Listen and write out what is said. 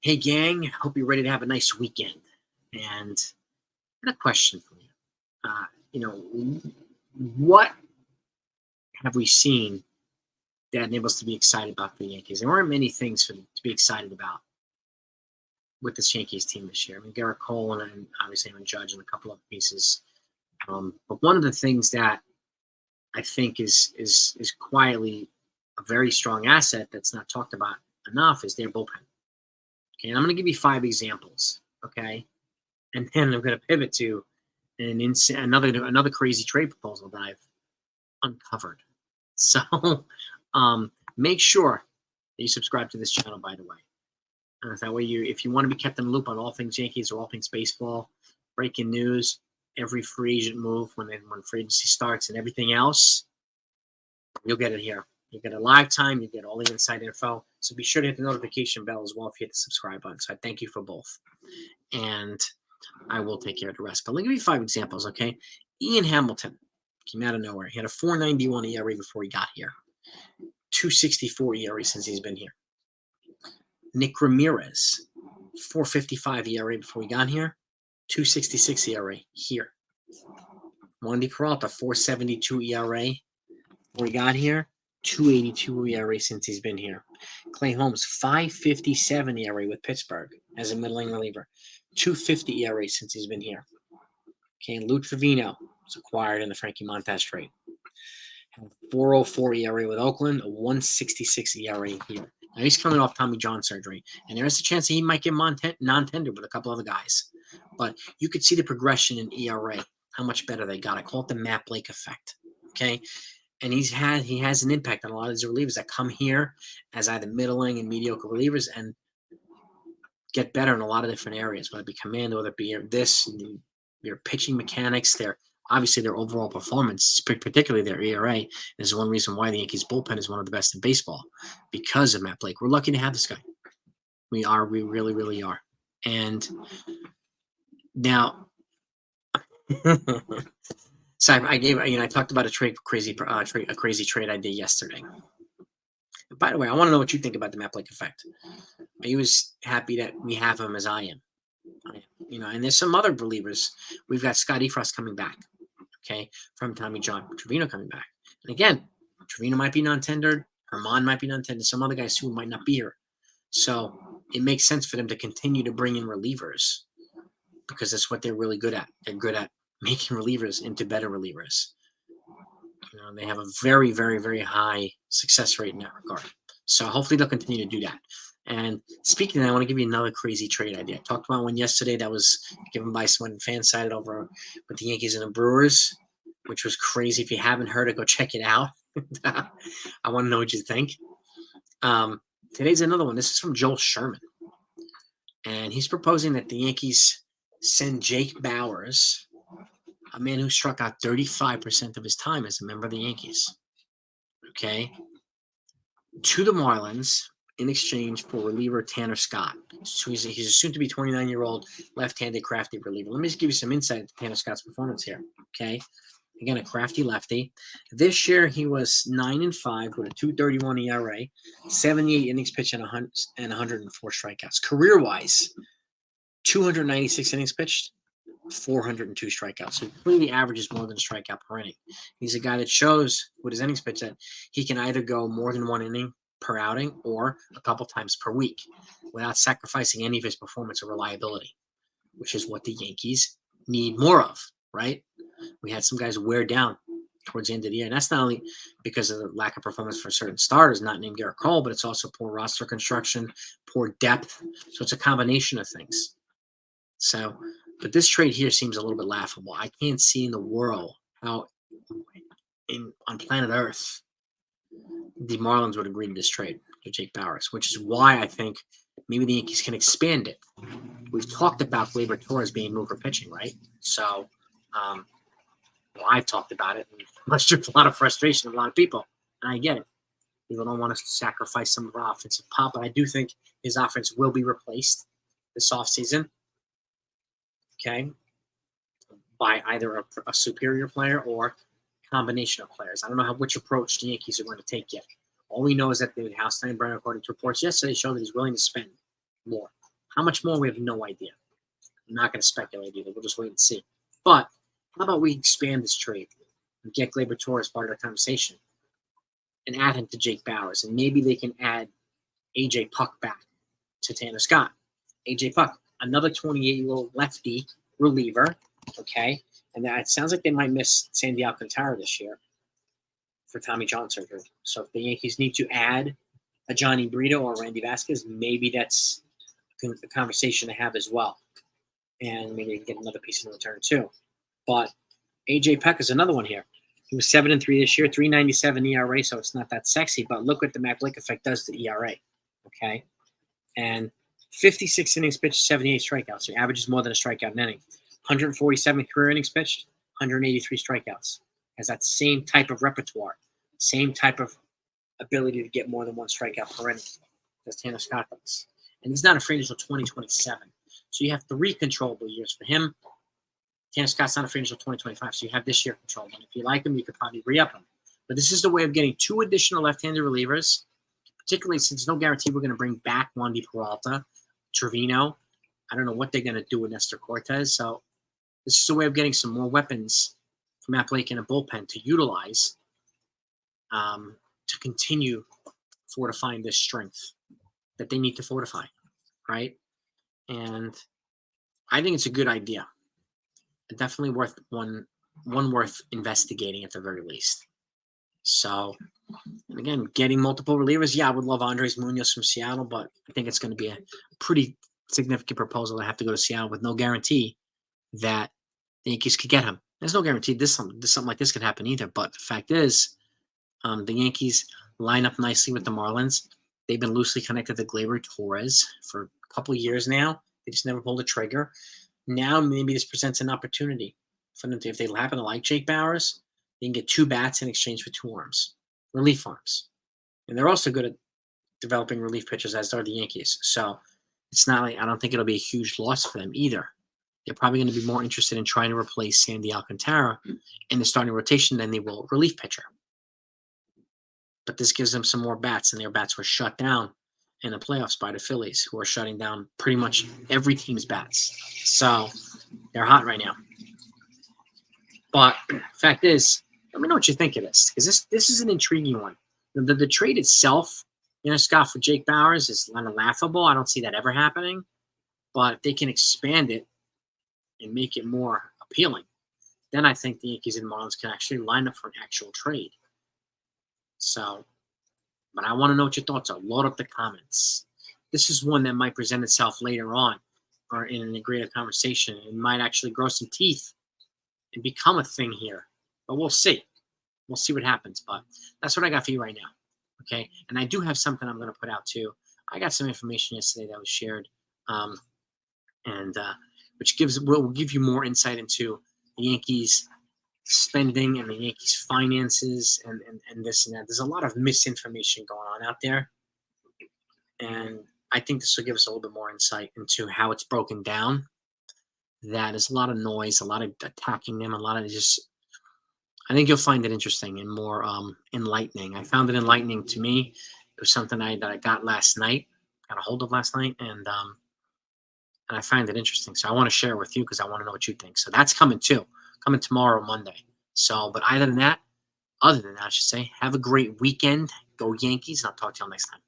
Hey, gang. Hope you're ready to have a nice weekend. And I got a question for you. What have we seen that enables us to be excited about for the Yankees? There weren't many things to be excited about with this Yankees team this year. I mean, Garrett Cole and obviously I'm Judge and a couple of pieces. But one of the things that I think is quietly a very strong asset that's not talked about enough is their bullpen. Okay, and I'm going to give you 5 examples. Okay, and then I'm going to pivot to another crazy trade proposal that I've uncovered. So make sure that you subscribe to this channel, by the way. That way, if you want to be kept in the loop on all things Yankees or all things baseball, breaking news, every free agent move when free agency starts, and everything else, you'll get it here. You get a live time, you get all the inside info. So be sure to hit the notification bell as well if you hit the subscribe button. So I thank you for both. And I will take care of the rest. But let me give you 5 examples, okay? Ian Hamilton came out of nowhere. He had a 4.91 ERA before he got here. 2.64 ERA since he's been here. Nick Ramirez, 4.55 ERA before he got here. 2.66 ERA here. Wandy Peralta, 4.72 ERA before he got here. 2.82 ERA since he's been here. Clay Holmes, 5.57 ERA with Pittsburgh as a middling reliever. 2.50 ERA since he's been here. Okay, and Lou Trevino was acquired in the Frankie Montas trade. 4.04 ERA with Oakland, a 1.66 ERA here. Now he's coming off Tommy John surgery, and there is a chance that he might get non-tendered with a couple other guys. But you could see the progression in ERA, how much better they got. I call it the Matt Blake effect. Okay. And he has an impact on a lot of these relievers that come here as either middling and mediocre relievers and get better in a lot of different areas, whether it be command, whether it be their pitching mechanics, their overall performance, particularly their ERA. This is one reason why the Yankees bullpen is one of the best in baseball, because of Matt Blake. We're lucky to have this guy. We really, really are. And now so I talked about a crazy trade I did yesterday. And by the way, I want to know what you think about the Matt Blake effect. Are you as happy that we have him as I am? And there's some other relievers. We've got Scott Efros coming back, okay, from Tommy John. Trevino coming back. And again, Trevino might be non-tendered. Herman might be non-tendered. Some other guys who might not be here. So it makes sense for them to continue to bring in relievers because that's what they're really good at. They're good at making relievers into better relievers. They have a very, very, very high success rate in that regard. So hopefully they'll continue to do that. And speaking of that, I want to give you another crazy trade idea. I talked about one yesterday that was given by someone fan-sided over with the Yankees and the Brewers, which was crazy. If you haven't heard it, go check it out. I want to know what you think. Today's another one. This is from Joel Sherman. And he's proposing that the Yankees send Jake Bauers, a man who struck out 35% of his time as a member of the Yankees, okay, to the Marlins in exchange for reliever Tanner Scott. So he's a soon-to-be 29-year-old left-handed crafty reliever. Let me just give you some insight into Tanner Scott's performance here, okay? Again, a crafty lefty. This year, he was 9-5 with a 2.31 ERA, 78 innings pitched, and 104 strikeouts. Career-wise, 296 innings pitched, 402 strikeouts. So he clearly averages more than a strikeout per inning. He's a guy that shows with his innings pitch that he can either go more than one inning per outing or a couple times per week without sacrificing any of his performance or reliability, which is what the Yankees need more of, right? We had some guys wear down towards the end of the year, and that's not only because of the lack of performance for certain starters, not named Garrett Cole, but it's also poor roster construction, poor depth. So it's a combination of things. So, but this trade here seems a little bit laughable. I can't see in the world how on planet Earth the Marlins would agree to this trade to Jake Bauers, which is why I think maybe the Yankees can expand it. We've talked about Gleyber Torres being moved for pitching, right? So, I've talked about it. And much to a lot of frustration of a lot of people, and I get it. People don't want us to sacrifice some of our offensive pop, but I do think his offense will be replaced this offseason. Okay, by either a superior player or a combination of players. I don't know which approach the Yankees are going to take yet. All we know is that David Haustein, according to reports yesterday, showed that he's willing to spend more. How much more? We have no idea. I'm not going to speculate either. We'll just wait and see. But how about we expand this trade and get Gleyber Torres part of the conversation and add him to Jake Bauers, and maybe they can add A.J. Puck back to Tanner Scott. A.J. Puck, another 28-year-old lefty reliever, okay? And that it sounds like they might miss Sandy Alcantara this year for Tommy John surgery. So if the Yankees need to add a Johnny Brito or Randy Vasquez, maybe that's a conversation to have as well. And maybe they can get another piece in return too. But A.J. Puck is another one here. He was 7-3 this year, 3.97 ERA, so it's not that sexy. But look what the Matt Blake effect does to ERA, okay? And 56 innings pitched, 78 strikeouts. So he averages more than a strikeout an inning. 147 career innings pitched, 183 strikeouts. Has that same type of repertoire, same type of ability to get more than one strikeout per inning as Tanner Scott does. And he's not a free agent until 2027. So you have 3 controllable years for him. Tanner Scott's not a free agent until 2025, so you have this year controlled. And if you like him, you could probably re-up him. But this is the way of getting 2 additional left-handed relievers, particularly since there's no guarantee we're going to bring back Wandy Peralta, Trevino. I don't know what they're going to do with Nestor Cortes. So this is a way of getting some more weapons for Matt Blake in a bullpen to utilize to continue fortifying this strength that they need to fortify, right? And I think it's a good idea. Definitely worth one worth investigating at the very least. So, and again, getting multiple relievers. Yeah, I would love Andres Munoz from Seattle, but I think it's going to be a pretty significant proposal to have to go to Seattle with no guarantee that the Yankees could get him. There's no guarantee something like this could happen either. But the fact is, the Yankees line up nicely with the Marlins. They've been loosely connected to Gleyber Torres for a couple of years now. They just never pulled a trigger. Now maybe this presents an opportunity for them to, if they happen to like Jake Bauers, they can get 2 bats in exchange for 2 arms, relief arms. And they're also good at developing relief pitchers, as are the Yankees. So it's not like, I don't think it'll be a huge loss for them either. They're probably going to be more interested in trying to replace Sandy Alcantara in the starting rotation than they will relief pitcher. But this gives them some more bats, and their bats were shut down in the playoffs by the Phillies, who are shutting down pretty much every team's bats. So they're hot right now. But fact is, let me know what you think of this, because this is an intriguing one. The trade itself, Scott, for Jake Bauers is kind of laughable. I don't see that ever happening. But if they can expand it and make it more appealing, then I think the Yankees and Marlins can actually line up for an actual trade. So, but I want to know what your thoughts are. Load up the comments. This is one that might present itself later on or in a greater conversation. It might actually grow some teeth and become a thing here. But we'll see. We'll see what happens. But that's what I got for you right now. Okay? And I do have something I'm going to put out too. I got some information yesterday that was shared, which will give you more insight into the Yankees spending and the Yankees finances and this and that. There's a lot of misinformation going on out there. And I think this will give us a little bit more insight into how it's broken down. That is a lot of noise, a lot of attacking them, a lot of just, I think you'll find it interesting and more enlightening. I found it enlightening to me. It was something that I got last night, got a hold of last night, and I find it interesting. So I want to share it with you because I want to know what you think. So that's coming too. Coming tomorrow, Monday. So, but other than that, I should say, have a great weekend. Go Yankees, and I'll talk to y'all next time.